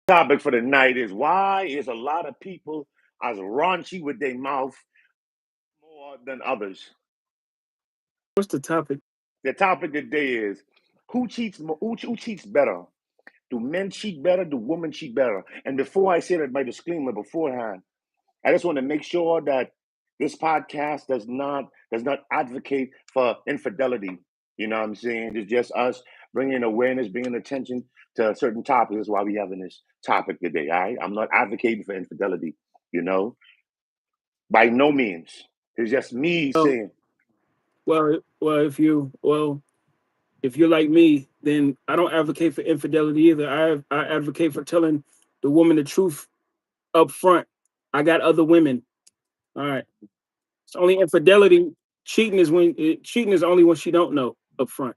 Topic for the night is why is a lot of people as raunchy with their mouth more than others? What's the topic? The topic today is who cheats who cheats better? Do men cheat better? Do women cheat better? And before I say that, my disclaimer beforehand, I just want to make sure that this podcast does not advocate for infidelity. You know what I'm saying? It's just us bringing awareness, bringing attention to certain topics. That's why we having this topic today. All right, I'm not advocating for infidelity. You know, by no means. It's just me Oh, saying, well, if you're like me, then I don't advocate for infidelity either. I advocate for telling the woman the truth up front. I got other women. All right. It's only infidelity. Cheating is only when she don't know up front.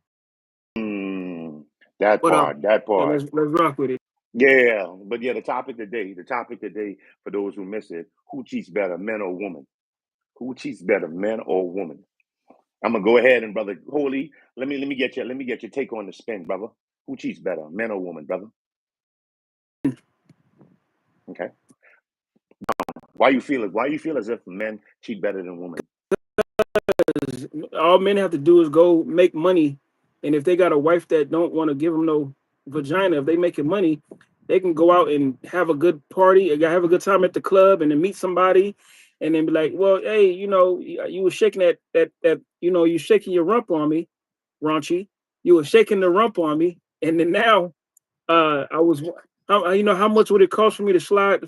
hmm, that But part, that yeah, part. let's rock with it. Yeah, but yeah, the topic today, for those who miss it, who cheats better, men or women? Who cheats better, men or women? I'm gonna go ahead and brother Holy. Let me get your take on the spin, brother. Who cheats better, men or women, brother? Okay. Why you feel as if men cheat better than women? All men have to do is go make money, and if they got a wife that don't want to give them no vagina, if they making money, they can go out and have a good party, have a good time at the club, and then meet somebody, and then be like, well, hey, you were shaking that you shaking your rump on me, raunchy. You were shaking the rump on me, and then now, I was, how much would it cost for me to slide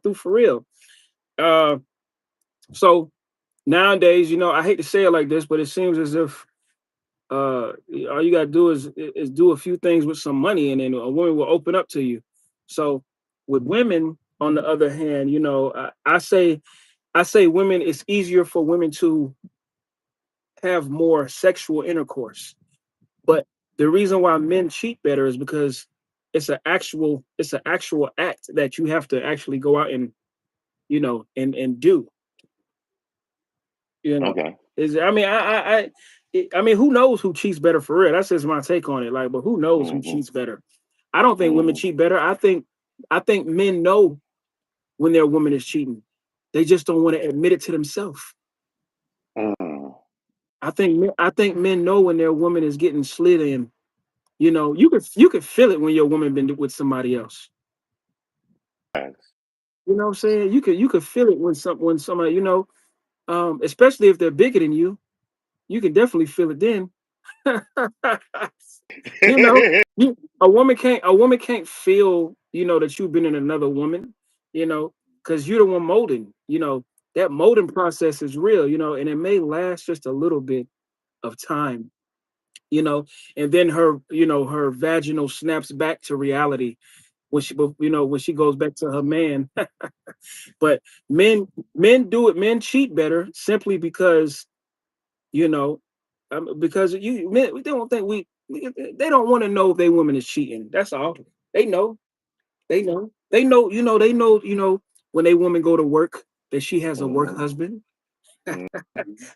through for real? Uh, so nowadays, I hate to say it like this, but it seems as if all you gotta do is do a few things with some money, and then a woman will open up to you. So with women, on the other hand, I say women, it's easier for women to have more sexual intercourse. But the reason why men cheat better is because it's an actual act that you have to actually go out and and do. You know, Okay. is I mean, who knows who cheats better for real? That's just my take on it. Like, but who knows who hmm cheats better? I don't think women hmm cheat better. I think men know when their woman is cheating. They just don't want to admit it to themselves. mm I think men know when their woman is getting slid in. You could feel it when your woman been with somebody else. Facts. You know what I'm saying? You could feel it when somebody, especially if they're bigger than you. You can definitely feel it then. you know, a woman can't feel, that you've been in another woman, because you're the one molding. That molding process is real, and it may last just a little bit of time, you know, and then her vaginal snaps back to reality when she goes back to her man. But men cheat better simply because you know, because men, they don't think they don't want to know if they woman is cheating. That's all. They know. They know. They know. They know. When a woman go to work, that she has a work hmm husband. hmm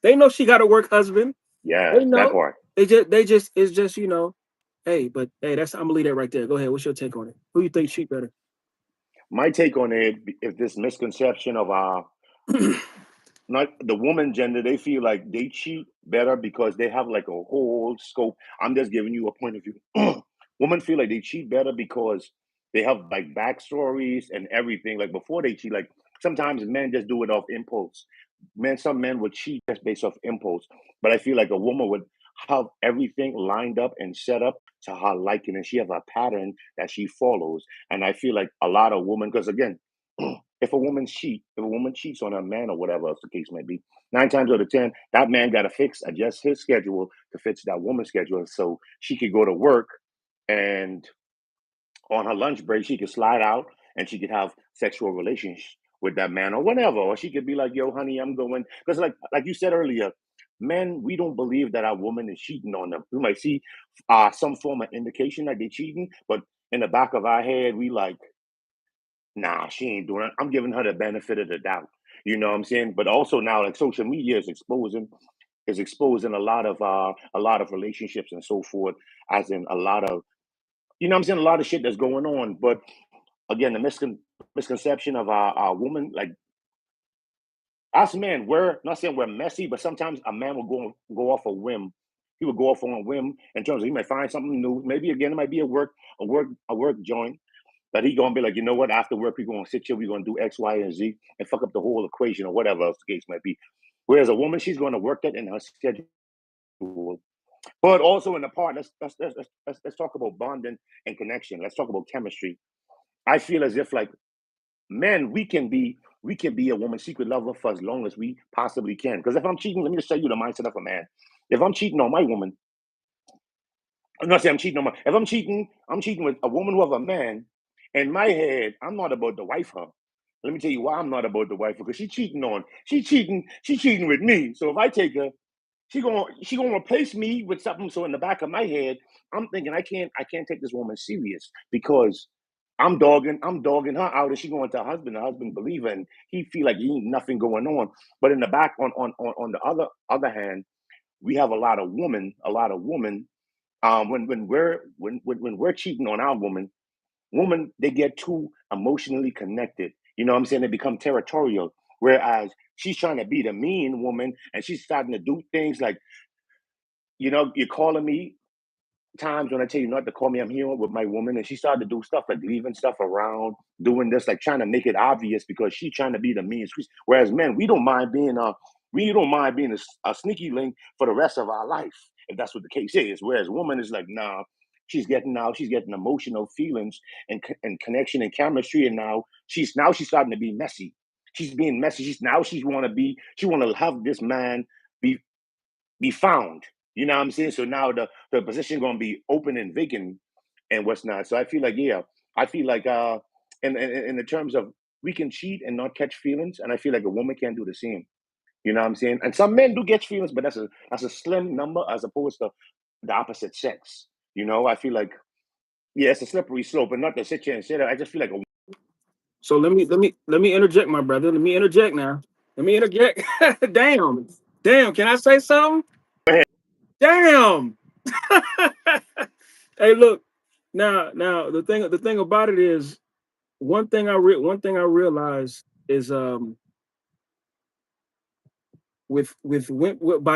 They know she got a work husband. They Yes, that know. part. They just it's just Hey, but hey, I'm gonna leave that right there. Go ahead. What's your take on it? Who you think cheat better? My take on it is this misconception of not the woman gender. They feel like they cheat better because they have like a whole scope. I'm just giving you a point of view. Women feel like they cheat better because they have like backstories and everything. Like before they cheat, like sometimes men just do it off impulse. Some men would cheat just based off impulse. But I feel like a woman would have everything lined up and set up to her liking, and she have a pattern that she follows. And I feel like a lot of women, because again, if a woman cheats on a man or whatever else the case might be, 9 times out of 10, that man got to adjust his schedule to fit that woman's schedule, so she could go to work, and on her lunch break she could slide out and she could have sexual relations with that man or whatever, or she could be like, "Yo, honey, I'm going," because like you said earlier, men, we don't believe that our woman is cheating on them. We might see some form of indication that they're cheating, but in the back of our head, we like, nah, she ain't doing it. I'm giving her the benefit of the doubt. You know what I'm saying? But also now, like social media is exposing a lot of relationships and so forth, as in a lot of, you know what I'm saying, a lot of shit that's going on. But again, the misconception of our woman, like us men, we're not saying we're messy, but sometimes a man will go off a whim. He will go off on a whim in terms of he might find something new. Maybe again it might be a work joint. But he gonna be like, you know what? After work, we're gonna sit here, we're gonna do X, Y, and Z and fuck up the whole equation or whatever else the case might be. Whereas a woman, she's gonna work that in her schedule. But also in the part, let's talk about bonding and connection. Let's talk about chemistry. I feel as if like men, we can be a woman's secret lover for as long as we possibly can. Because if I'm cheating, let me just tell you the mindset of a man. If I'm cheating on my woman, I'm not saying I'm cheating on my. If I'm cheating with a woman with a man. In my head, I'm not about to wife her. Let me tell you why I'm not about to wife her. Because she cheating with me. So if I take her, she gonna replace me with something. So in the back of my head, I'm thinking I can't take this woman serious because I'm dogging her out, and she going to her husband. The husband believe her, and he feel like he ain't nothing going on. But in the back, on the other hand, we have a lot of women. When we're cheating on our woman, they get too emotionally connected. You know what I'm saying? They become territorial. Whereas she's trying to be the mean woman, and she's starting to do things like, you're calling me times when I tell you not to call me, I'm here with my woman, and she started to do stuff like leaving stuff around, doing this, like trying to make it obvious because she's trying to be the mean squeeze. Whereas men, we don't mind being a sneaky link for the rest of our life, if that's what the case is. Whereas woman is like, nah, she's getting emotional feelings and connection and chemistry, and now she's starting to be messy. She's being messy. She want to have this man be be found. You know what I'm saying? So now the position gonna be open and vacant and what's not. So I feel like, yeah, I feel like in the terms of we can cheat and not catch feelings, and I feel like a woman can do the same. You know what I'm saying? And some men do get feelings, but that's a slim number as opposed to the opposite sex. I feel like, yeah, it's a slippery slope, and not to sit here and say that. I just feel like a So let me interject, my brother. Let me interject now. Let me interject. Damn. Damn. Can I say something? Damn. Hey, look. Now the thing about it is one thing I realized is by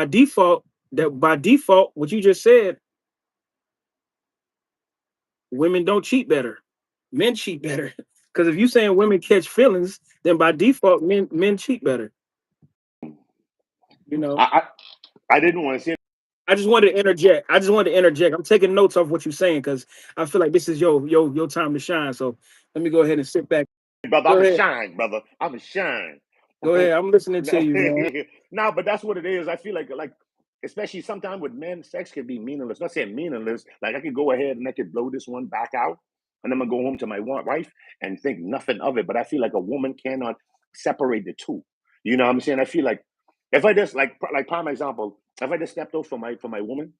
default, what you just said, women don't cheat better, men cheat better. Because if you saying women catch feelings, then by default men cheat better. You know. I I didn't want to say I just wanted to interject. I'm taking notes off what you're saying because I feel like this is your time to shine. So let me go ahead and sit back. brother. Go I'm a ahead. shine, brother. I'm a shine. Go Okay. ahead. I'm listening to you, man. No, but that's what it is. I feel like especially sometimes with men, sex can be meaningless. Not saying meaningless. Like I could go ahead and I could blow this one back out, and I'm gonna go home to my wife and think nothing of it. But I feel like a woman cannot separate the two. You know what I'm saying? I feel like if I just like prime example, if I just stepped out for my woman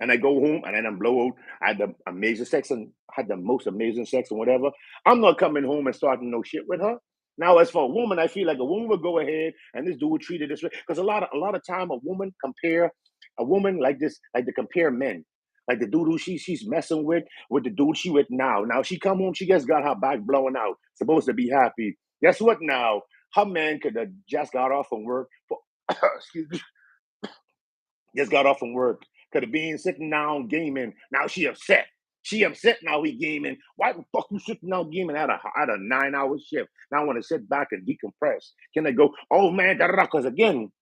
and I go home and then I'm blow out. I had the amazing sex and had the most amazing sex and whatever. I'm not coming home and starting no shit with her. Now, as for a woman, I feel like a woman would go ahead and this dude would treat it this way because a lot of time a woman like this, like to compare men, like the dude who she's messing with the dude she with now. Now she come home, she just got her back blowing out, supposed to be happy. Guess what? Now her man could have just got off from work. Excuse me, just got off from work. Could have been sitting down gaming. Now she upset. She upset now we gaming. Why the fuck you sitting down gaming at a 9 hour shift? Now I want to sit back and decompress. Can I go, oh man, because again,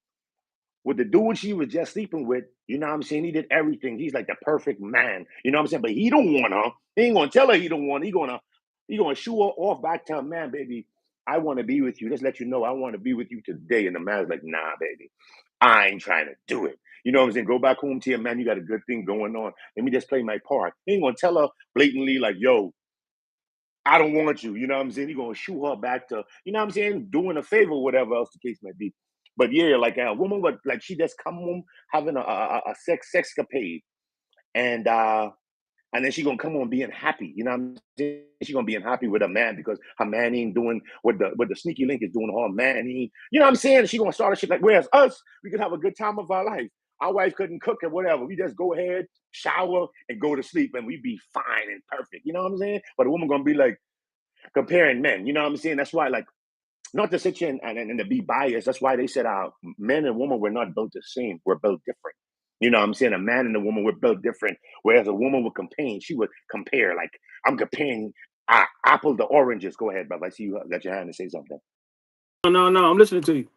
with the dude she was just sleeping with, you know what I'm saying? He did everything. He's like the perfect man. You know what I'm saying? But he don't want her. He ain't gonna tell her he don't want her. He gonna shoo her off back to her man, baby. I want to be with you. Just let you know I want to be with you today. And the man's like, nah, baby. I ain't trying to do it. You know what I'm saying? Go back home to your man. You got a good thing going on. Let me just play my part. He ain't gonna tell her blatantly, like, yo, I don't want you. You know what I'm saying? He gonna shoot her back to, you know what I'm saying, doing a favor, whatever else the case may be. But yeah, like a woman would like she just come home having a sexcapade, and and then she gonna come on being happy. You know what I'm saying? She gonna be happy with her man because her man ain't doing what the sneaky link is doing to her man. You know what I'm saying? She gonna start a shit like, whereas us, we could have a good time of our life. Our wife couldn't cook or whatever. We just go ahead, shower, and go to sleep, and we be fine and perfect. You know what I'm saying? But a woman gonna be like, comparing men. You know what I'm saying? That's why, like, not to sit here and to be biased. That's why they said men and women were not built the same. We're built different. You know what I'm saying? A man and a woman were built different. Whereas a woman would compare, she would compare. Like, I'm comparing apple to oranges. Go ahead, brother. I see you got your hand to say something. No, I'm listening to you.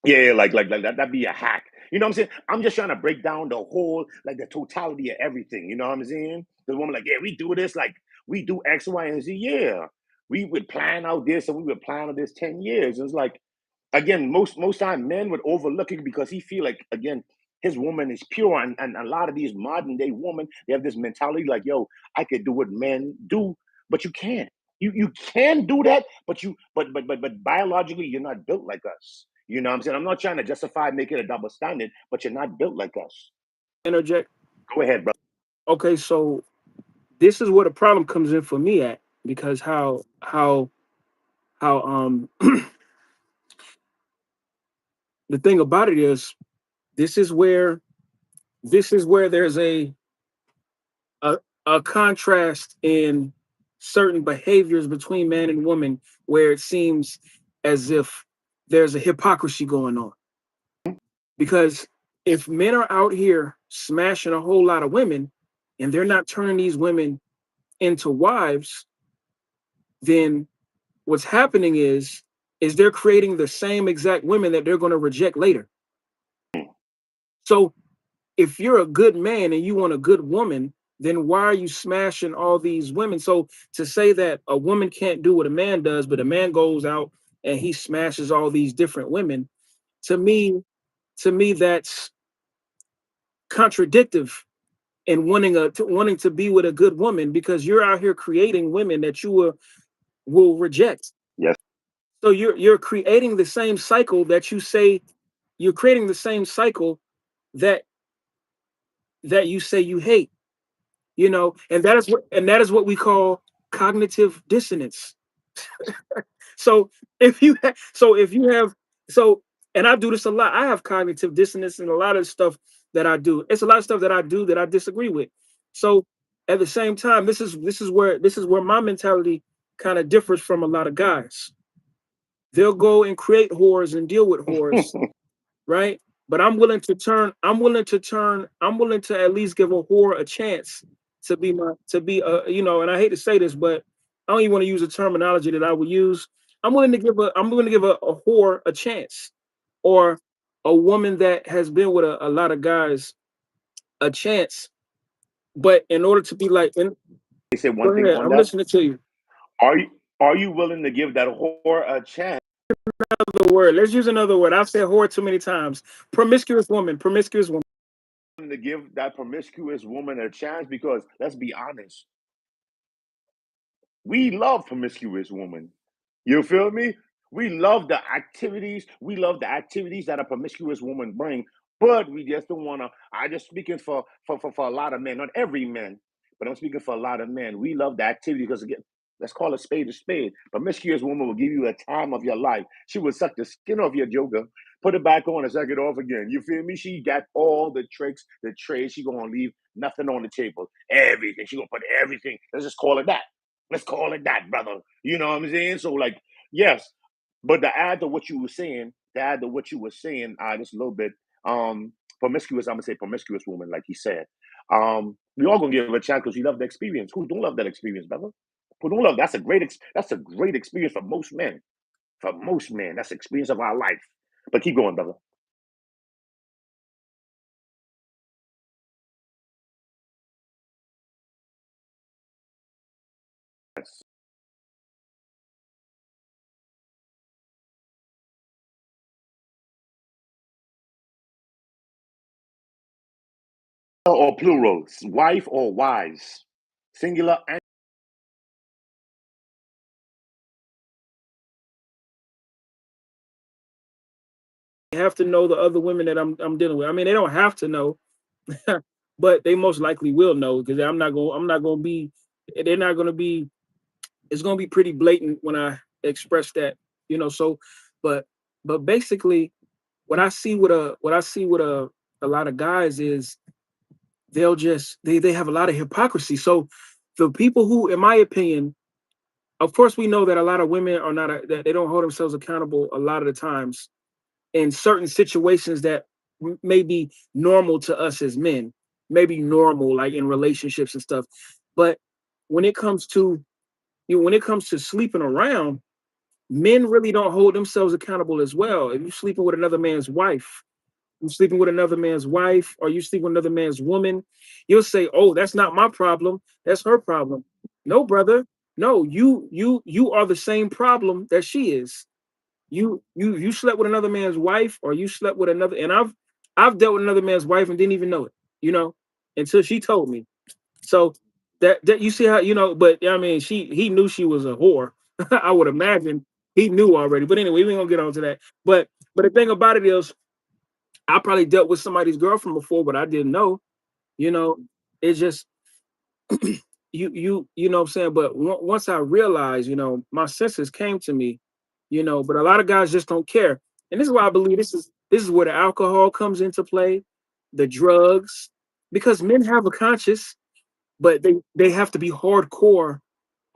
Yeah, like that. That'd be a hack. You know what I'm saying? I'm just trying to break down the whole, like, the totality of everything. You know what I'm saying? The woman, like, yeah, we do this, like, we do X, Y, and Z. Yeah, we would plan out this, and we would plan out this 10 years. It's like, again, most time men would overlook it because he feel like, again, his woman is pure, and a lot of these modern day women, they have this mentality like, yo, I could do what men do, but you can't. You can do that, but biologically you're not built like us. You know what I'm saying? I'm not trying to justify making a double standard, but you're not built like us. Interject. Go ahead, bro. Okay, so this is where the problem comes in for me at, because how the thing about it is, this is where there's a a contrast in certain behaviors between man and woman, where it seems as if there's a hypocrisy going on. Because if men are out here smashing a whole lot of women and they're not turning these women into wives, then what's happening is they're creating the same exact women that they're going to reject later. So if you're a good man and you want a good woman, then why are you smashing all these women? So to say that a woman can't do what a man does, but a man goes out and he smashes all these different women, to me, that's contradictive in wanting to be with a good woman, because you're out here creating women that you will reject. Yes. So you're creating the same cycle that you say you're creating the same cycle that you say you hate, and that is what we call cognitive dissonance. So if you have so and I do this a lot. I have cognitive dissonance in a lot of stuff that I do. It's a lot of stuff that I do that I disagree with. So at the same time, this is where my mentality kind of differs from a lot of guys. They'll go and create whores and deal with whores, right? But I'm willing to at least give a whore a chance to be and I hate to say this, but I don't even want to use a terminology that I would use. I'm willing to give a whore a chance, or a woman that has been with a lot of guys a chance. But in order to be like, They say go one thing ahead, on I'm that. listening to you. Are you willing to give that whore a chance? Another word. Let's use another word. I've said whore too many times. Promiscuous woman. Promiscuous woman. To give that promiscuous woman a chance, because let's be honest, we love promiscuous women. You feel me? We love the activities. We love the activities that a promiscuous woman bring, but we just don't want to. I just speaking for a lot of men, not every man, but I'm speaking for a lot of men. We love the activity because, again, let's call a spade a spade. Promiscuous woman will give you a time of your life. She will suck the skin off your joker, put it back on, and suck it off again. You feel me? She got all the tricks, the trades. She gonna leave nothing on the table. Everything. She gonna put everything. Let's just call it that. Let's call it that, brother. You know what I'm saying? So, like, yes, but to add to what you were saying, just a little bit, promiscuous, I'm gonna say promiscuous woman, like he said. We all gonna give it a chance because we love the experience. Who don't love that experience, brother? Who don't love that's a great experience for most men. For most men, that's the experience of our life. But keep going, brother. Yes. Or plural, wife or wives, singular and They have to know the other women that I'm dealing with. I mean, they don't have to know, but they most likely will know, because I'm not gonna be they're not gonna be it's gonna be pretty blatant when I express that, so but basically what I see with a lot of guys is they have a lot of hypocrisy. So the people who, in my opinion, of course, we know that a lot of women are not that they don't hold themselves accountable a lot of the times in certain situations that may be normal to us as men, maybe normal like in relationships and stuff. But when it comes to when it comes to sleeping around, men really don't hold themselves accountable as well. If you're sleeping with another man's wife, you sleeping with another man's wife, or you sleep with another man's woman, you'll say, "Oh, that's not my problem. That's her problem." No, brother. No, you are the same problem that she is. You slept with another man's wife, or you slept with another. And I've dealt with another man's wife and didn't even know it. You know, until she told me. So that you see how but I mean, he knew she was a whore. I would imagine he knew already. But anyway, we ain't gonna get on to that. But the thing about it is, I probably dealt with somebody's girlfriend before, but I didn't know. You know, it's just you know what I'm saying. But once I realized, my senses came to me. But a lot of guys just don't care, and this is why I believe this is where the alcohol comes into play, the drugs, because men have a conscience, but they have to be hardcore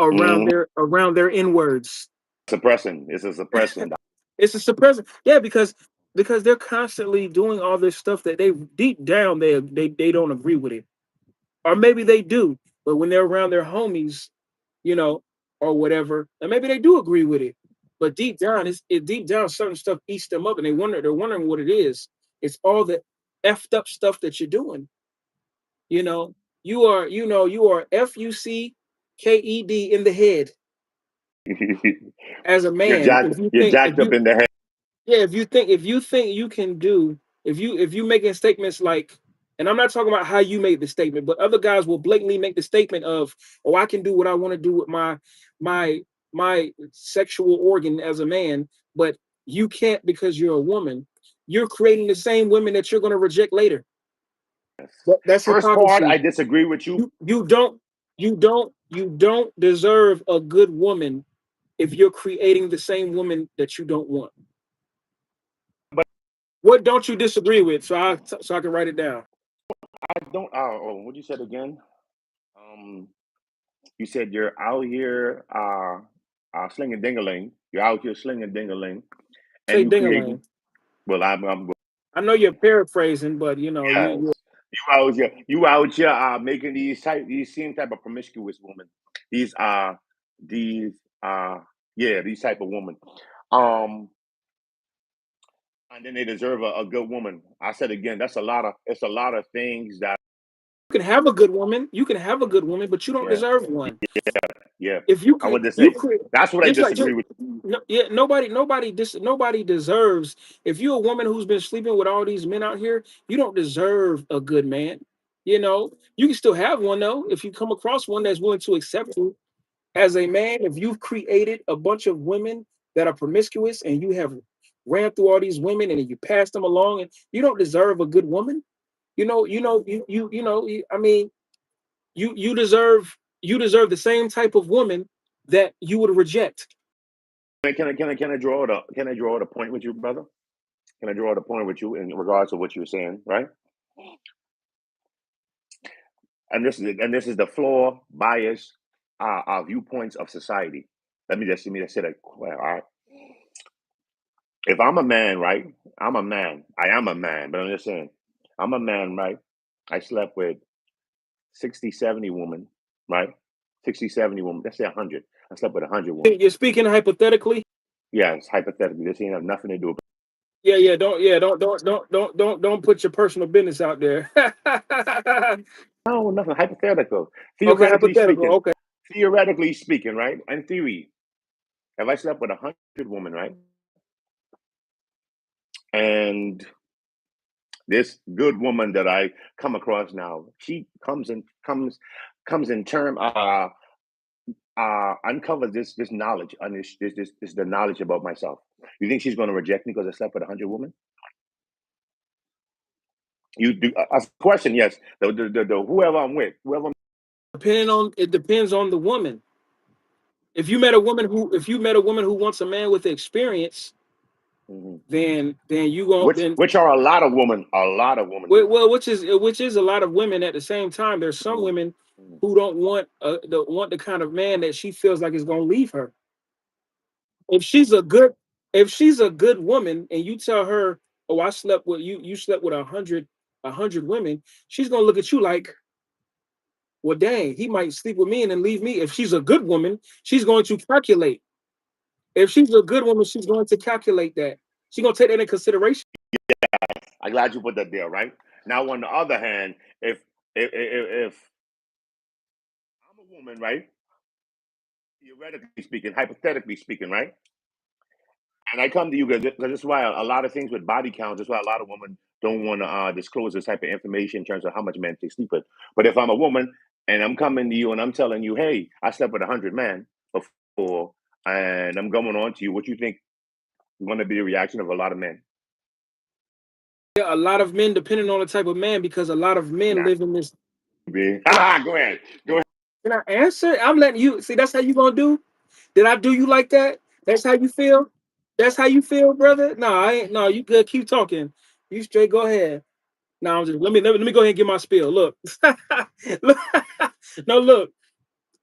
Mhm. around their inwards. Suppressing. It's a suppressing. It's a suppressant. Yeah, because they're constantly doing all this stuff that they deep down they don't agree with it. Or maybe they do, but when they're around their homies, you know, or whatever, and maybe they do agree with it. But deep down certain stuff eats them up and they're wondering what it is. It's all the effed up stuff that you're doing. You know, you are FUCKED in the head as a man. If you You're think if jacked up you in the head. Yeah, if you think you can do if you making statements like, and I'm not talking about how you made the statement, but other guys will blatantly make the statement of, "Oh, I can do what I want to do with my my sexual organ as a man," but you can't because you're a woman. You're creating the same women that you're going to reject later. That's First part, hypocrisy. I disagree with you. You don't deserve a good woman if you're creating the same woman that you don't want. But What don't you disagree with? So I can write it down. I don't. What you said again? Um, you said you're out here slinging dingaling. You're out here slinging dingaling, and Say you creating. dingaling. Well, I'm I know you're paraphrasing, but you yes. You out here making these same type of promiscuous women. These these uh yeah, these type of women. Um and then they deserve a good woman. I said again, it's a lot of things that can have a good woman. You can have a good woman, but you don't yeah, deserve one. yeah. If you I could, would just you say could that's what I just like disagree with. no, yeah. Nobody deserves. If you're a woman who's been sleeping with all these men out here, you don't deserve a good man. You can still have one though if you come across one that's willing to accept you as a man. If you've created a bunch of women that are promiscuous and you have ran through all these women and you pass them along, and you don't deserve a good woman. I mean, you deserve the same type of woman that you would reject. Can I draw the point with you, brother? Can I draw the point with you in regards to what you're saying, right? And this is the flaw, bias, viewpoints of society. Let me just say that. Well, all right. If I'm a man, right? I'm a man. I am a man, but I'm just saying, I'm a man, right? I slept with 60, 70 women, right? 60, 70 women. Let's say 100. I slept with 100 women. You're speaking hypothetically. Yes, hypothetically. This ain't have nothing to do with. Don't put your personal business out there. No, nothing. Hypothetical. Okay, Theoretically hypothetical. speaking. Okay. Theoretically speaking, right? In theory, if I slept with 100 women, right? And this good woman that I come across now, she comes in term uncover this knowledge and this the knowledge about myself. You think she's going to reject me because I slept with 100 women? You do a question? Yes. The whoever I'm with, whoever. It depends on the woman. If you met a woman who wants a man with experience, Mhm. then you go then Which are a lot of women do. well, which is a lot of women. At the same time, there's some Mhm. women who don't want the kind of man that she feels like is gonna leave her. If she's a good if she's a good woman and you tell her, oh, I slept with you, you slept with a hundred women, she's gonna look at you like, well, dang, he might sleep with me and then leave me. If she's a good woman, she's going to calculate. If she's a good woman, she's going to calculate that. She's gonna take that into consideration. I'm glad you put that there, right? Now, on the other hand, if I'm a woman, right? Theoretically speaking, hypothetically speaking, right? And I come to you because that's why a lot of things with body counts. That's why a lot of women don't want to disclose this type of information in terms of how much men they sleep with. But if I'm a woman and I'm coming to you and I'm telling you, hey, I slept with 100 men before, and I'm going on to you, what you think going to be the reaction of a lot of men? Yeah, a lot of men, depending on the type of man, because a lot of men Nah, live in this. go ahead, go ahead. Can I answer? I'm letting you see. That's how you gonna do. Did I do you like that? That's how you feel. That's how you feel, brother. No, I ain't. No, you good. Keep talking. You straight. Go ahead. No, I'm just let me go ahead and get my spiel. Look, look. No, look.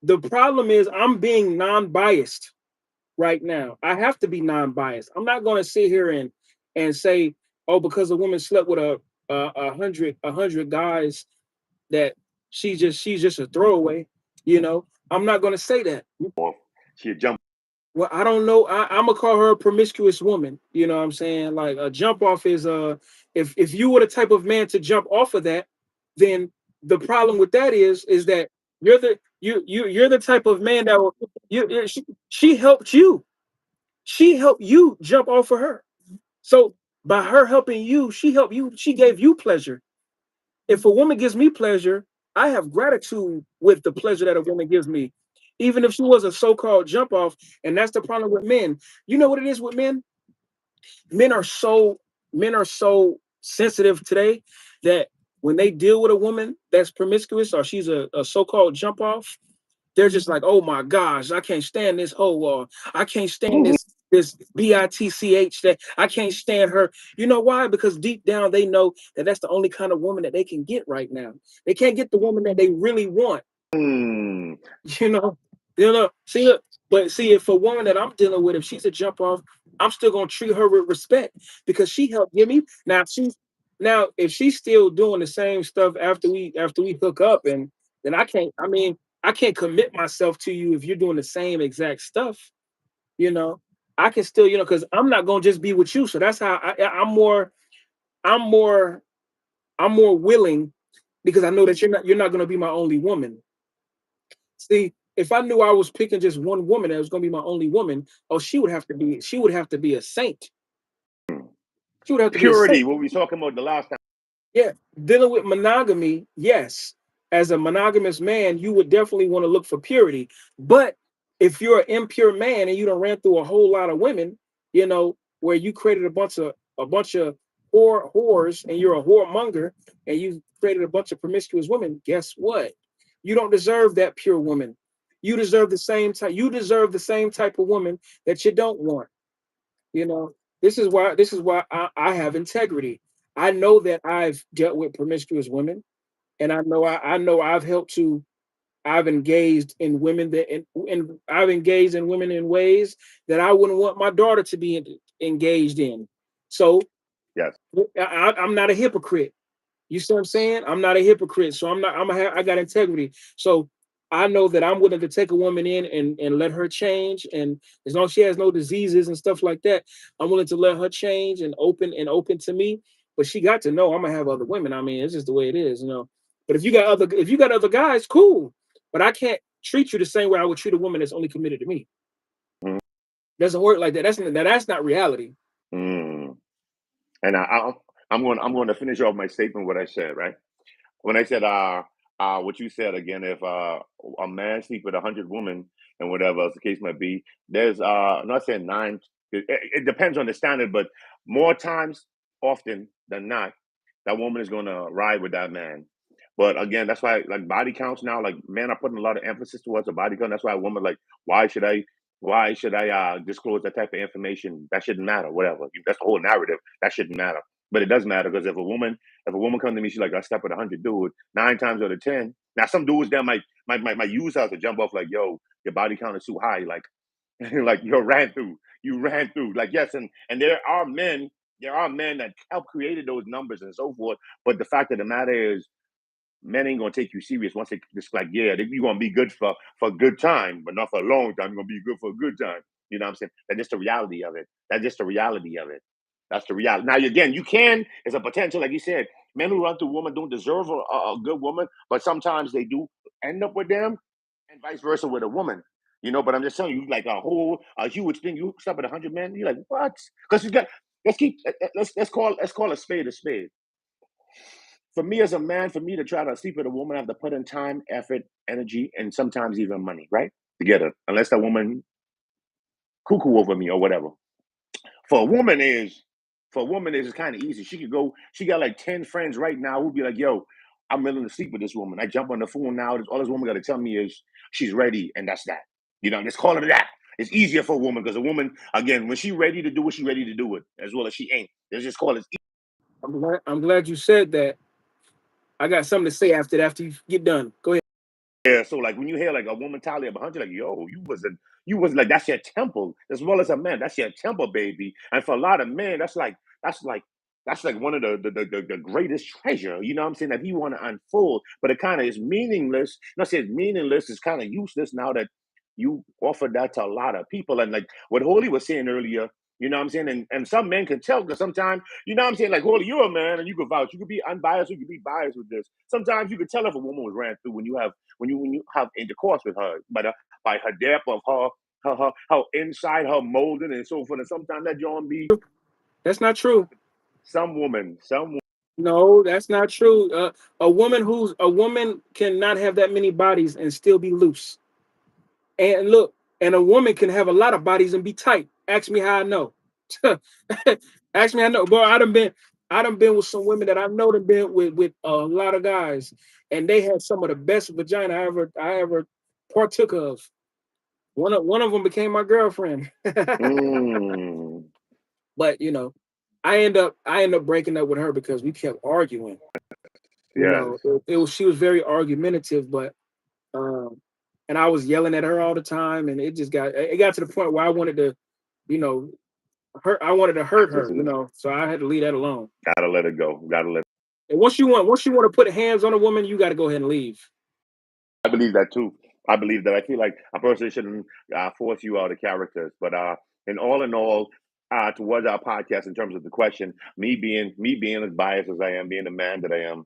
The problem is I'm being non-biased right now. I have to be non-biased. I'm not going to sit here and say, oh, because a woman slept with a hundred guys that she's just a throwaway. I'm not going to say that. She jump. Well, I don't know. I'm gonna call her a promiscuous woman. You know what I'm saying? Like a jump off is if you were the type of man to jump off of that, then the problem with that is that you're the type of man that will she helped you. She helped you jump off of her. So by her helping you, she helped you, she gave you pleasure. If a woman gives me pleasure, I have gratitude with the pleasure that a woman gives me, even if she was a so-called jump off. And that's the problem with men. You know what it is with men? Men are so men are so sensitive today that when they deal with a woman that's promiscuous or she's a so-called jump off, they're just like, oh my gosh, I can't stand this hoe, or I can't stand this bitch, that I can't stand her. You know why? Because deep down they know that that's the only kind of woman that they can get right now. They can't get the woman that they really want. Hmm. You know, See, look, but see, if a woman that I'm dealing with, if she's a jump off, I'm still gonna treat her with respect because she helped give me. Now if she's still doing the same stuff after we hook up, and then I can't. I mean, I can't commit myself to you if you're doing the same exact stuff. You know, I can still, because I'm not gonna just be with you. So that's how I'm more, I'm more willing because I know that you're not gonna be my only woman. See, if I knew I was picking just one woman that was going to be my only woman, oh, she would have to be a saint. She would have to be a Purity. saint. What we talking about the last time? Yeah, dealing with monogamy, yes. As a monogamous man, you would definitely want to look for purity. But if you're an impure man and you don't ran through a whole lot of women, where you created a bunch of whores and you're a whoremonger and you created a bunch of promiscuous women, guess what? You don't deserve that pure woman. You deserve the same type of woman that you don't want. You know, this is why I have integrity. I know that I've dealt with promiscuous women, and I know I've engaged in women and I've engaged in women in ways that I wouldn't want my daughter to be engaged in. So Yes. I'm not a hypocrite. You see what I'm saying? I'm not a hypocrite, so I'm not. I got integrity. So I know that I'm willing to take a woman in and let her change, and as long as she has no diseases and stuff like that, I'm willing to let her change and open to me. But she got to know I'm gonna have other women. I mean, it's just the way it is. But if you got other guys, cool. But I can't treat you the same way I would treat a woman that's only committed to me. Mm. Doesn't work like that. That's not reality. Mm. And I'm going to finish off my statement. What I said, right? When I said what you said again, if a man sleep with 100 women and whatever else the case might be, there's I'm not saying nine. It depends on the standard, but more times, often than not, that woman is going to ride with that man. But again, that's why like body counts now, like men are putting a lot of emphasis towards the body count. That's why a woman like, why should I disclose that type of information? That shouldn't matter. Whatever. That's the whole narrative. That shouldn't matter. But it does matter because if a woman comes to me, she's like, I step with 100 dudes, 9 times out of 10. Now some dudes that might use us to jump off like, yo, your body count is too high, like like you ran through. Like yes, and there are men that help created those numbers and so forth. But the fact of the matter is, men ain't gonna take you serious once they just like, yeah, you're gonna be good for a good time, but not for a long time. You're gonna be good for a good time. You know what I'm saying? That's just the reality of it. That's just the reality of it. That's the reality. Now again, you can, it's a potential, like you said, men who run through women don't deserve a good woman, but sometimes they do end up with them, and vice versa with a woman. But I'm just telling you, like a huge thing. You stop at 100 men, you're like, what? Because you got let's call a spade a spade. For me as a man, for me to try to sleep with a woman, I have to put in time, effort, energy, and sometimes even money, right? Together. Unless that woman cuckoo over me or whatever. For a woman is it's kind of easy. She got like 10 friends right now who'd be like, yo, I'm willing to sleep with this woman. I jump on the phone now. All this woman got to tell me is she's ready, and that's that. Let's call it that. It's easier for a woman because a woman, again, when she's ready to do it, she's ready to do it, as well as she ain't. Let's just call it. I'm glad you said that. I got something to say after that, after you get done. Go ahead. Yeah, so like when you hear like a woman tally up 100, like yo, you was like that's your temple as well as a man. That's your temple, baby. And for a lot of men, that's like that's like one of the greatest treasure. You know what I'm saying, that he want to unfold, but it kind of is meaningless. Not say it's meaningless. It's kind of useless now that you offer that to a lot of people. And like what Holy was saying earlier, you know what I'm saying, and some men can tell because sometimes you know what I'm saying, like Holy, you're a man and you can vouch. You could be unbiased. You could be biased with this. Sometimes you could tell if a woman was ran through when you have intercourse with her, by her depth of her inside, her molding and so forth. And sometimes that John be That's not true. some No, that's not true. A woman cannot have that many bodies and still be loose. And look, and a woman can have a lot of bodies and be tight. Ask me how I know. Ask me how I know. Boy, I done been with some women that I know done been with a lot of guys, and they had some of the best vagina I ever partook of. One of them became my girlfriend. mm, But I end up breaking up with her because we kept arguing. yes. She was very argumentative, but um, and I was yelling at her all the time, and it got to the point where I wanted to, you know, hurt her, so I had to leave that alone. Gotta let it go. Gotta let And once you want to put hands on a woman, you got to go ahead and leave. I believe that too. I believe that. I feel like a person shouldn't force you out of characters. But in all, towards our podcast, in terms of the question, me being as biased as I am, being the man that I am,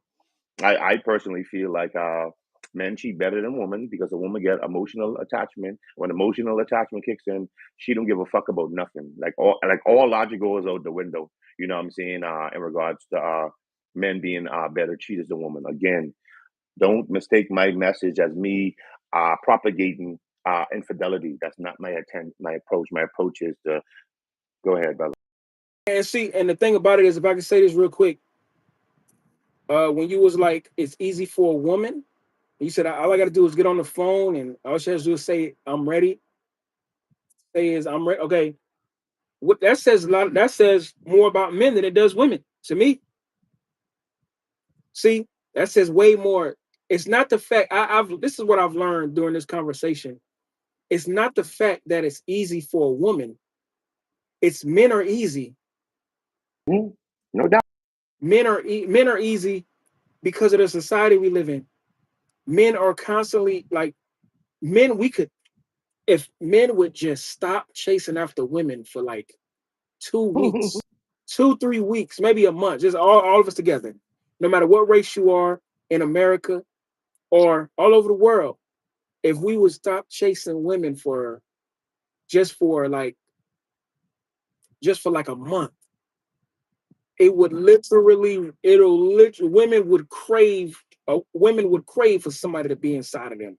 I personally feel like men cheat better than women because a woman get emotional attachment. When emotional attachment kicks in, she don't give a fuck about nothing. Like all logic goes out the window. You know what I'm saying? In regards to men being better cheaters than women. Again, don't mistake my message as me propagating infidelity. That's not my approach. My approach is to go ahead, brother. And see, and the thing about it is, if I can say this real quick, when you was like, it's easy for a woman, you said all I got to do is get on the phone, and all she has to do is say, "I'm ready." Say is, "I'm ready." Okay, what that says a lot. That says more about men than it does women to me. See, that says way more. It's not the fact I've. This is what I've learned during this conversation. It's not the fact that it's easy for a woman. It's men are easy. Mhm. No doubt. Men are easy because of the society we live in. Men are constantly like men. We could if men would just stop chasing after women for like 2 weeks, 2, 3 weeks, maybe a month, just all of us together, no matter what race you are in America or all over the world. If we would stop chasing women just for like just for like a month, it would literally it'll literally women would crave for somebody to be inside of them.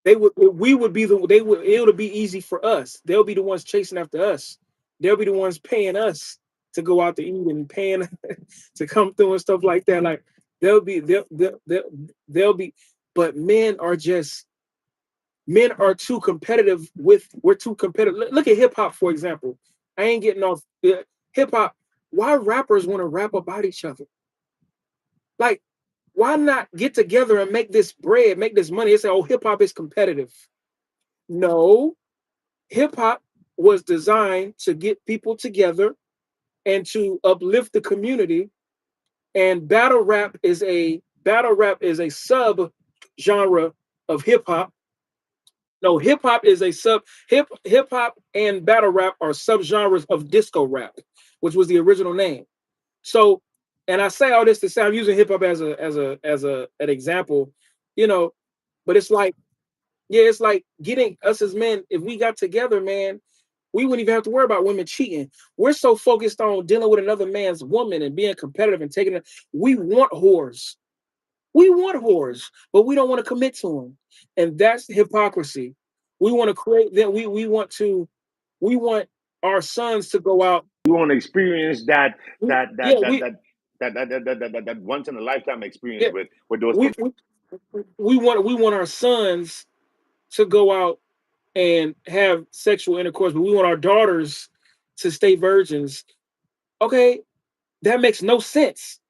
It would be easy for us. They'll be the ones chasing after us. They'll be the ones paying us to go out to eat and paying to come through and stuff like that. Like they'll be, but men are too competitive we're too competitive. Look at hip hop, for example. I ain't getting off hip hop. Why rappers want to rap about each other? Like, why not get together and make this bread, make this money? They say, oh, hip hop is competitive. No, hip hop was designed to get people together and to uplift the community. And battle rap is a sub genre of hip hop. No, hip hop is a sub hip hop and battle rap are subgenres of disco rap, which was the original name. So, and I say all this to say I'm using hip hop as a an example, you know, but it's like, yeah, it's like getting us as men, if we got together, man, we wouldn't even have to worry about women cheating. We're so focused on dealing with another man's woman and being competitive and taking it. We want whores. We want whores, but we don't want to commit to them. And that's hypocrisy. We want to create that we want our sons to go out. You want to experience that that Yeah, that that that that once in a lifetime experience yeah, with those. we, we we want our sons to go out and have sexual intercourse, but we want our daughters to stay virgins. Okay, that makes no sense.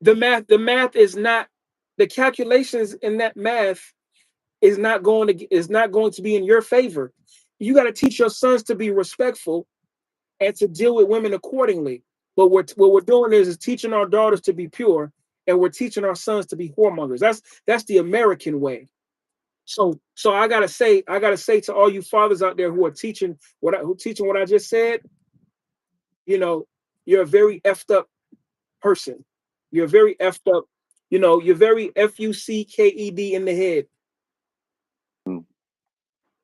The math is not, the calculations in that math is not going to be in your favor. You got to teach your sons to be respectful and to deal with women accordingly. But what we're doing is teaching our daughters to be pure, and we're teaching our sons to be whoremongers. That's the American way. So I gotta say to all you fathers out there who are teaching what I just said, you know, you're a very effed up person. You're very effed up. You're very fucked in the head.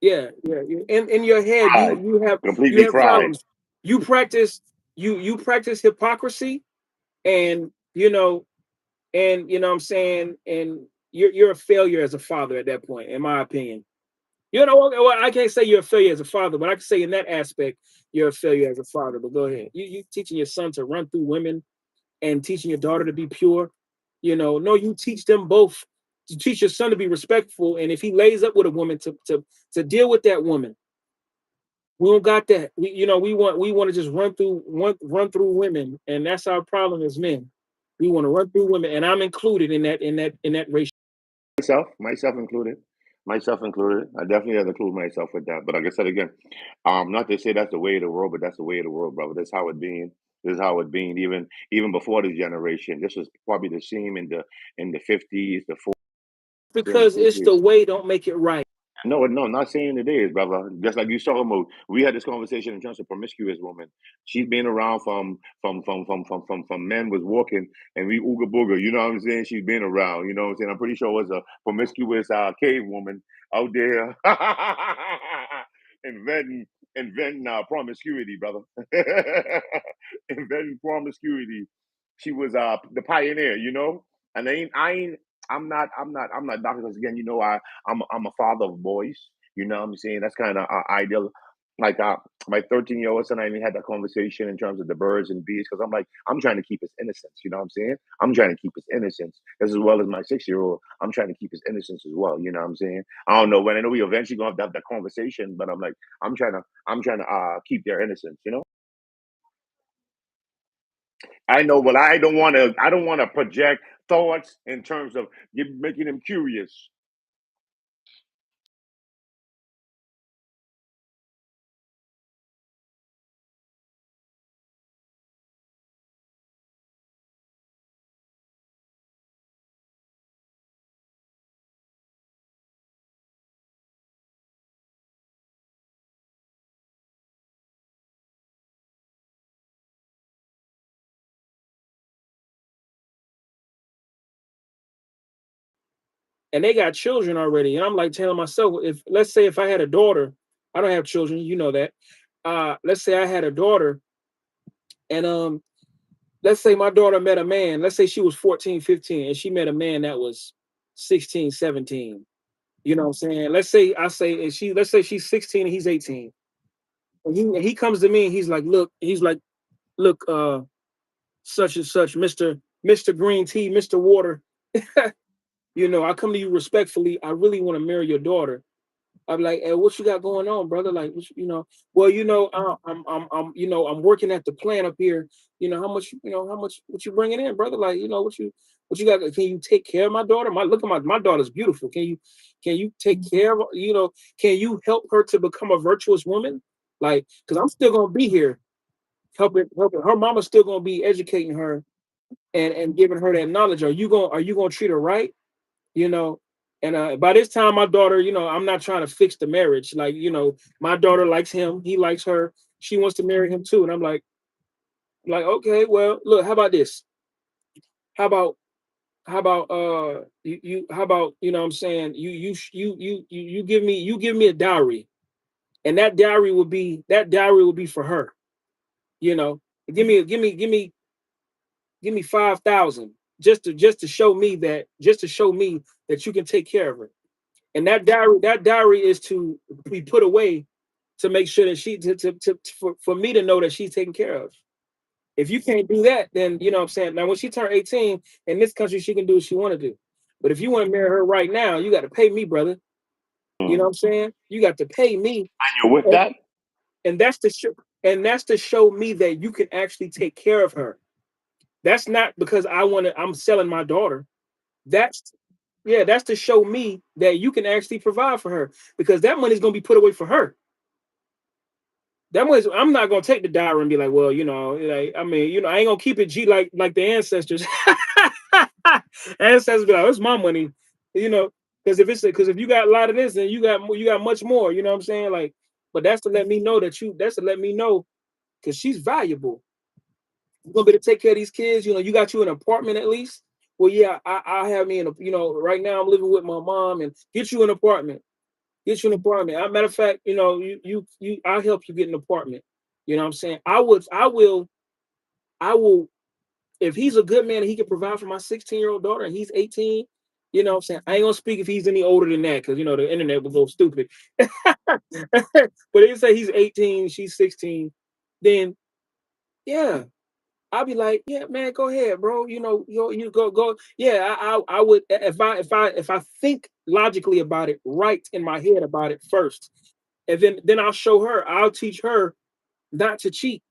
Yeah, yeah. In your head, you Fried, you have you completely have fried. problems. You practice you practice hypocrisy, and what I'm saying, and you're a failure as a father at that point, in my opinion. Well, I can't say you're a failure as a father, but I can say in that aspect you're a failure as a father. But go ahead. You teaching your son to run through women and teaching your daughter to be pure. No, you teach them both. You teach your son to be respectful, and if he lays up with a woman, to deal with that woman. We don't got that. We want to just run through women, and that's our problem as men. We want to run through women, and I'm included in that ratio. Myself included. Myself included. I definitely have to include myself with that. But like I said again, not to say that's the way of the world, but that's the way of the world, brother. That's how it been. This is how it been. Even before this generation. This was probably the same in the 50s, the 40s, and the Because it's the 50s. way, don't make it right. No, not saying it is, brother. Just like you saw about, we had this conversation in terms of promiscuous woman. She's been around from men was walking and we ooga booga. You know what I'm saying? She's been around. You know what I'm saying? I'm pretty sure it was a promiscuous cave woman out there inventing inventing promiscuity, brother. Inventing promiscuity. She was the pioneer. And I'm not doctor because again, I'm a father of boys. You know what I'm saying? That's kind of ideal. Like my 13-year-old son, I even had that conversation in terms of the birds and bees because I'm like, I'm trying to keep his innocence. You know what I'm saying? I'm trying to keep his innocence as well as my 6-year-old. I'm trying to keep his innocence as well. You know what I'm saying? I don't know when. I know we eventually gonna have to have that conversation, but I'm like, I'm trying to keep their innocence. I know, but I don't want to. I don't want to project thoughts in terms of making them curious. And they got children already. And I'm like telling myself, if let's say if I had a daughter, I don't have children, you know that. Let's say I had a daughter, and let's say my daughter met a man. Let's say she was 14, 15, and she met a man that was 16, 17. You know what I'm saying? Let's say she's 16 and he's 18. And he comes to me and look, such and such, Mr. Green Tea, Mr. Water. I come to you respectfully. I really want to marry your daughter. I'm like, hey, what you got going on, brother? Like, well, I'm working at the plant up here. How much, what you bringing in, brother? Like, what you got? Can you take care of my daughter? Look at my daughter's beautiful. Can you take care of, can you help her to become a virtuous woman? Like, because I'm still gonna be here helping. Her mama's still gonna be educating her and giving her that knowledge. Are you gonna treat her right? you know and by this time my daughter, I'm not trying to fix the marriage. Like, my daughter likes him, he likes her, she wants to marry him too, and I'm like, okay, well, look, how about this? How about you know what I'm saying, you give me a dowry, and that dowry will be for her. you know give me 5,000, just to show me that you can take care of her. And that dowry is to be put away to make sure that for me to know that she's taken care of. If you can't do that, then you know what I'm saying. Now, when she turned 18 in this country, she can do what she want to do. But if you want to marry her right now, you got to pay me, brother. You know what I'm saying? You got to pay me, You're with and, that? and that's to show me that you can actually take care of her. That's not because I'm selling my daughter. That's Yeah, that's to show me that you can actually provide for her, because that money's gonna be put away for her. I'm not gonna take the dowry and be like, well, like, I mean, I ain't gonna keep it G like the ancestors. Ancestors be like, it's my money, you know, because if you got a lot of this, then you got much more. You know what I'm saying? Like, but that's to let me know because she's valuable. You're gonna be able to take care of these kids. You got you an apartment at least. Well, yeah, I have me in a, right now I'm living with my mom, and get you an apartment. Get you an apartment. As a matter of fact, I'll help you get an apartment. You know what I'm saying? I will, if he's a good man and he can provide for my 16-year-old daughter and he's 18, you know what I'm saying? I ain't gonna speak if he's any older than that, because the internet will go stupid. But if you say he's 18, she's 16, then yeah, I'll be like, yeah, man, go ahead, bro. You go. Yeah, I would, if I think logically about it, right in my head about it first, and then I'll show her. I'll teach her not to cheat.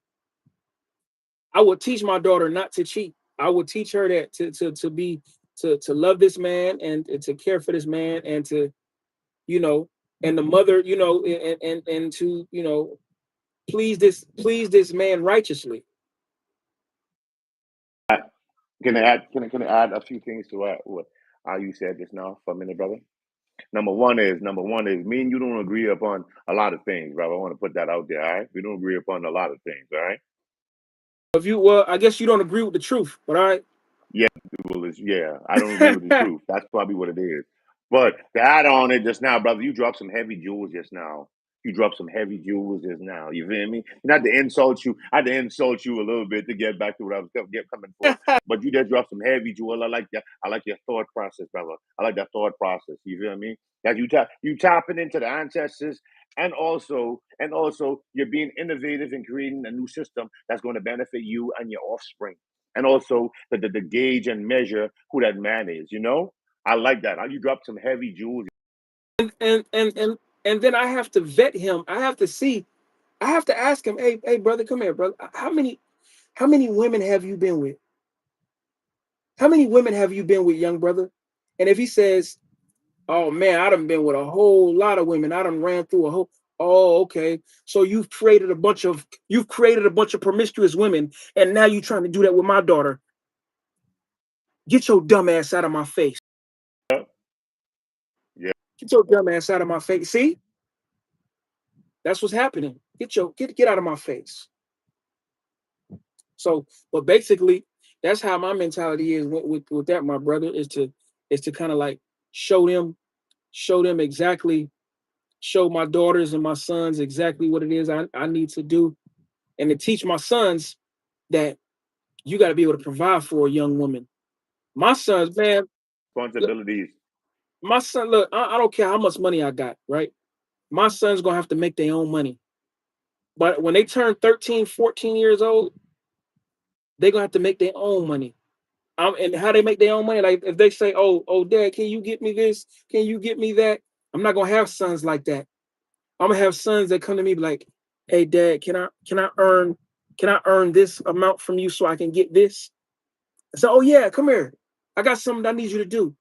I would teach my daughter not to cheat. I would teach her that to love this man, and to care for this man, and to, you know and the mother, and to, please this man righteously. Can I add a few things to what you said just now for a minute, brother? Number one is me and you don't agree upon a lot of things, brother. I want to put that out there. All right, we don't agree upon a lot of things. All right. If you Well, I guess you don't agree with the truth, but all right. Yeah, yeah. I don't agree with the truth. That's probably what it is. But to add on it just now, brother, you dropped some heavy jewels just now. You dropped some heavy jewels just now. You feel me? Not to insult you. I had to insult you a little bit to get back to what I was coming for. But you just dropped some heavy jewel. I like that. I like your thought process, brother. I like that thought process. You feel me? That you tapping into the ancestors, and also you're being innovative and creating a new system that's going to benefit you and your offspring, and also the gauge and measure who that man is. I like that. You dropped some heavy jewels. And then I have to vet him. I have to ask him, hey, brother, come here, brother. How many women have you been with? How many women have you been with, young brother? And if he says, oh man, I done been with a whole lot of women. I done ran through a whole. Oh, okay. So you've created a bunch of promiscuous women, and now you're trying to do that with my daughter. Get your dumb ass out of my face. Yeah. Get your dumb ass out of my face. See, that's what's happening. Get out of my face. So, but basically, that's how my mentality is with that. My brother is to kind of like show them show them exactly show my daughters and my sons exactly what it is I need to do, and to teach my sons that you got to be able to provide for a young woman. My sons, man, look, Responsibilities. my son, look, I don't care how much money I got, right? My son's gonna have to make their own money. But when they turn 13, 14 years old, they're gonna have to make their own money. And how they make their own money, like if they say, oh, dad, can you get me this? Can you get me that? I'm not gonna have sons like that. I'm gonna have sons that come to me like, "Hey, Dad, can I earn this amount from you so I can get this?" I said, "Oh yeah, come here. I got something I need you to do.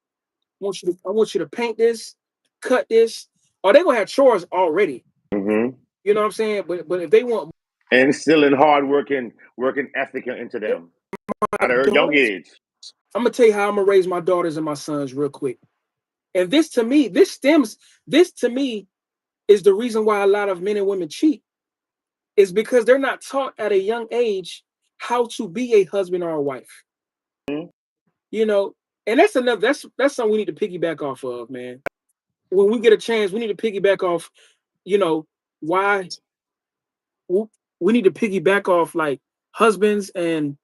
I want you to paint this, cut this." Or they gonna have chores already. Mm-hmm. You know what I'm saying? But if they want And instilling hard working ethic into them my at a young daughters, age. I'm gonna tell you how I'm gonna raise my daughters and my sons real quick. And this to me is the reason why a lot of men and women cheat, is because they're not taught at a young age how to be a husband or a wife. Mhm. You know, and that's something we need to piggyback off of, man. When we get a chance, we need to piggyback off, you know, why we need to piggyback off like husbands and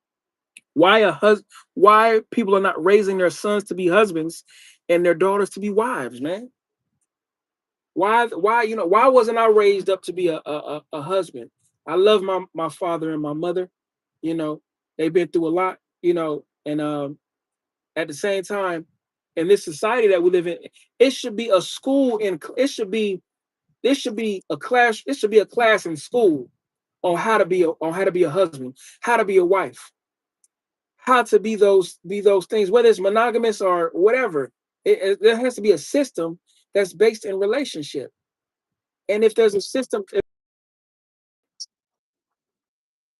why people are not raising their sons to be husbands and their daughters to be wives, man. Why why wasn't I raised up to be a husband? I love my father and my mother. You know, they've been through a lot, and at the same time, in this society that we live in, it should be a school and it should be a class, it should be a class in school on how to be a husband, how to be a wife, how to be those things, whether it's monogamous or whatever. There has to be a system that's based in relationship. And if there's a system,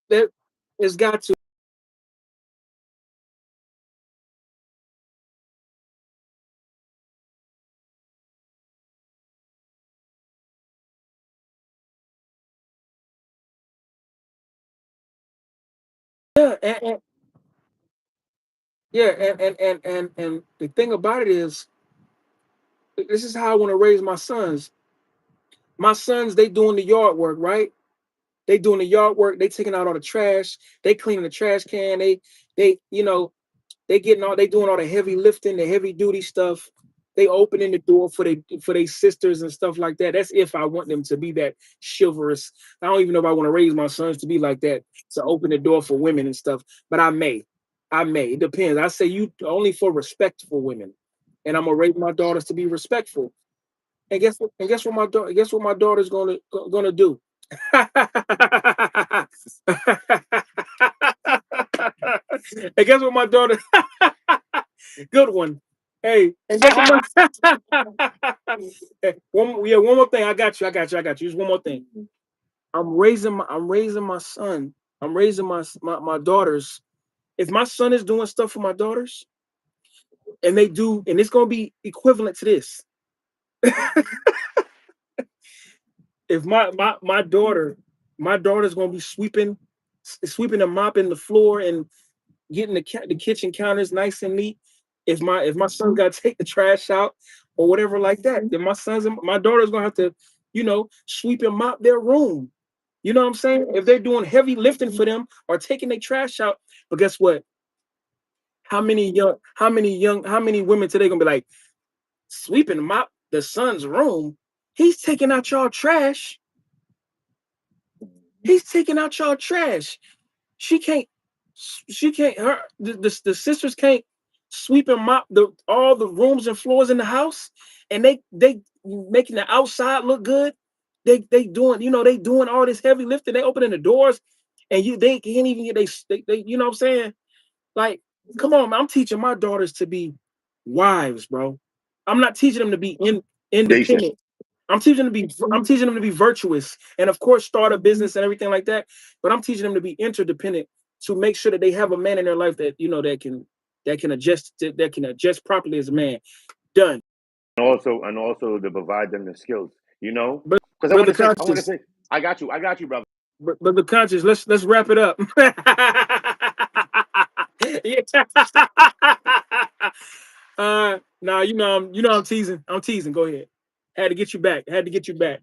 there has got to. Yeah, yeah, and the thing about it is, this is how I want to raise my sons. My sons, they doing the yard work, right? They doing the yard work. They taking out all the trash. They cleaning the trash can. They they getting all, they doing all the heavy lifting, the heavy duty stuff. They opening the door for their sisters and stuff like that. That's if I want them to be that chivalrous. I don't even know if I want to raise my sons to be like that, to open the door for women and stuff. But I may. I may. It depends. I say you only for respectful women. And I'm gonna raise my daughters to be respectful. And guess what my daughter guess what my daughter's gonna do? And guess what my daughter good one. Hey, and guess what Hey, one more thing. I got you. Just one more thing. I'm raising my son. I'm raising my daughters. If my son is doing stuff for my daughters, and they do, and it's gonna be equivalent to this. If my daughter's gonna be sweeping and mopping the floor and getting the kitchen counters nice and neat. If my son got to take the trash out or whatever like that, then my daughter's gonna have to, sweep and mop their room. You know what I'm saying? If they're doing heavy lifting for them or taking their trash out, but guess what? How many women today gonna be like sweeping and mop the son's room? He's taking out y'all trash. He's taking out y'all trash. She can't she can't her the sisters can't sweep and mop all the rooms and floors in the house, and they making the outside look good. They doing, they doing all this heavy lifting. They opening the doors, and they can't even get they you know what I'm saying? Like, come on, man, I'm teaching my daughters to be wives, bro. I'm not teaching them to be Foundation. independent. I'm teaching them to be virtuous, and of course start a business and everything like that. But I'm teaching them to be interdependent, to make sure that they have a man in their life that that can adjust properly as a man. Done. And also to provide them the skills, But because brother I want to conscious, say, I got you, brother. brother conscious. Let's wrap it up. Yeah. Nah, I'm teasing. I'm teasing. Go ahead. Had to get you back. Had to get you back.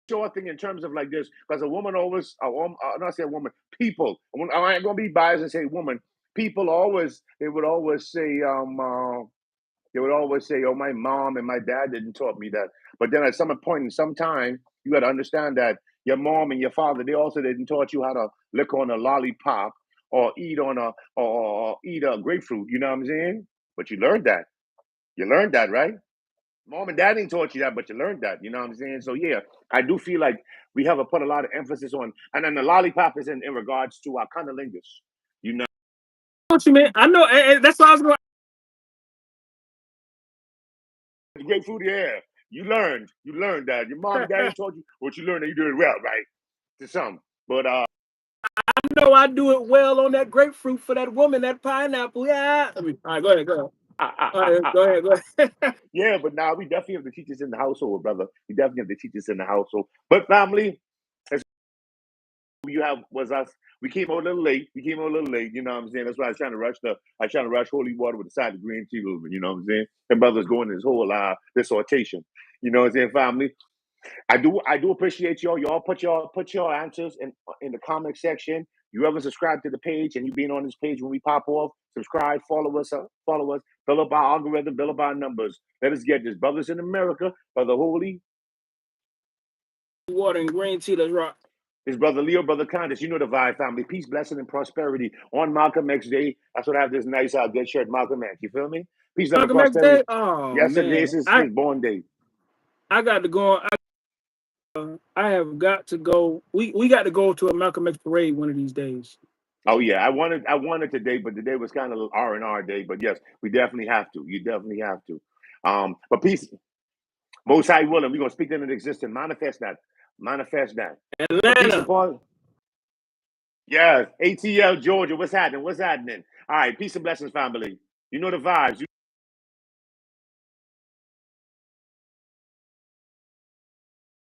Sure thing in terms of like this, because a woman always, not say a woman, people. I ain't gonna be biased and say woman. People always, they would always say, "Oh, my mom and my dad didn't taught me that." But then at some point in some time, you got to understand that your mom and your father, they also didn't taught you how to lick on a lollipop or eat on a or eat a grapefruit. You know what I'm saying? But you learned that. You learned that, right? Mom and dad ain't taught you that, but you learned that. You know what I'm saying? So yeah, I do feel like we have put a lot of emphasis on, and then the lollipop is in regards to our cunnilingus. You know, What you mean? I know. That's what I was going. the grapefruit. Yeah, you learned that. Your mom and dad ain't taught you what you learned, and you did it well, right? To some, but I know I do it well on that grapefruit for that woman, that pineapple. Yeah. I mean, all right, go ahead, go ahead. All right, go ahead, go ahead. yeah, but now we definitely have to teach this in the household, brother. We definitely have to teach this in the household. But family, as you have was us. We came out a little late. We came out a little late. You know what I'm saying? That's why I was trying to rush holy water with the side of green tea movement. You know what I'm saying? And brother's going this whole dissertation. You know what I'm saying, family? I do appreciate y'all. Y'all put your answers in the comment section. You ever subscribe to the page and you being on this page when we pop off, subscribe, follow us, fill up our algorithm, fill up our numbers. Let us get this. Brothers in America, Brother Holy, Water and green tea. Let's rock. his brother Leo, brother Condis. You know the vibe, family. Peace, blessing, and prosperity on Malcolm X Day. That's what I have this nice good shirt, Malcolm X. You feel me? Peace, love, and Malcolm X prosperity. Day. Oh Yesterday man, is his born day. I got to go. I have got to go. We got to go to a Malcolm X parade one of these days. Oh yeah, I wanted today, but today was kind of R&R day. But yes, we definitely have to. You definitely have to. But peace, Most High willing, we're gonna speak that into existence. Manifest that. Manifest that. But peace Atlanta. upon. Yes, ATL Georgia. What's happening? What's happening? All right, peace and blessings, family. You know the vibes.